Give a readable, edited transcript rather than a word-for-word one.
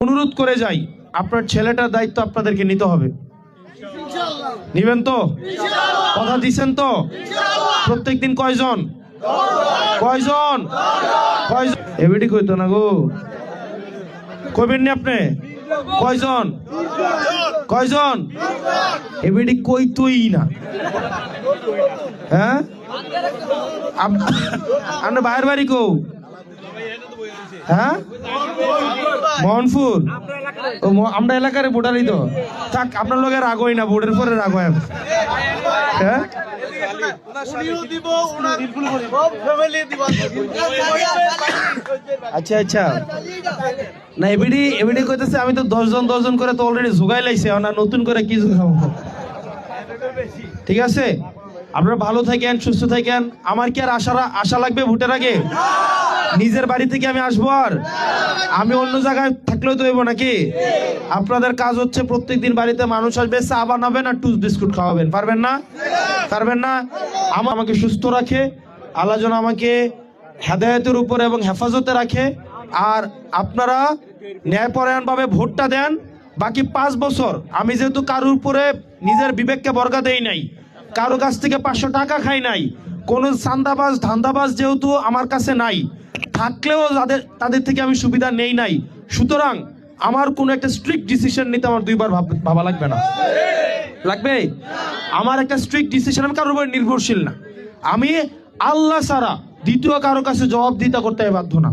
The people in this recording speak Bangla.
অনুরোধ করে যাই, আপনার ছেলেটার দায়িত্ব আপনাদেরকে নিতে হবে। নিবেন তো? কথা দিচ্ছেন তো? প্রত্যেকদিন কয়জন কয়জন কয়জন এবিডি কইতো না গো, কইবেন নি আপনি? কয়জন কয়জন এবিডি কইতোই না। হ্যাঁ, আপনার বাইরের বাড়ি কো? হ্যাঁ, মোহনপুর। আমরা এলাকার ভোটারই তো থাক, আপনার লোকে রাগ হয় না, ভোটের পরে রাগ হয়। হ্যাঁ, আচ্ছা আচ্ছা, না এবিডি এবিডি কইতেছে আমি তো 10 জন করে তো অলরেডি জোগাই লাইছে, না নতুন করে কি জোগাবো? ঠিক আছে, আপনারা ভালো থাকেন, সুস্থ থাকেন। আমার কি আর আশা লাগবে ভোটের আগে? নিজের বাড়ি থেকে আমি আসবো আর আমি অন্য জায়গায় থাকলেও তো হইব নাকি? আপনাদের কাজ হচ্ছে প্রত্যেকদিন বাড়িতে মানুষ আসবে, চা বানাবেন আর টুস বিস্কুট খাওয়াবেন। পারবেন না? পারবেন না? আমাকে সুস্থ রাখে আল্লাহ, যেন আমাকে হেদায়েতের উপর এবং হেফাজতে রাখে। আর আপনারা ন্যায়পরায়ণ ভাবে ভোটটা দেন। বাকি 5 বছর আমি যেহেতু কারোর উপরে নিজের বিবেককে বর্গা দেই নাই, কারো কাছ থেকে 500 টাকা খাই নাই, কোন চান্দাবাজ ধান্দাবাজ যেহেতু আমার কাছে নাই, থাকলেও তাদের থেকে আমি সুবিধা নেই নাই, সুতরাং আমার কোনো একটা স্ট্রিক্ট ডিসিশন নিতে আমার 2 বার ভাবা লাগবে না। লাগবে? আমার একটা স্ট্রিক্ট ডিসিশন, আমি কারোর উপর নির্ভরশীল না। আমি আল্লাহ ছাড়া দ্বিতীয় কারো কাছে জবাবদিহিতা করতে বাধ্য না।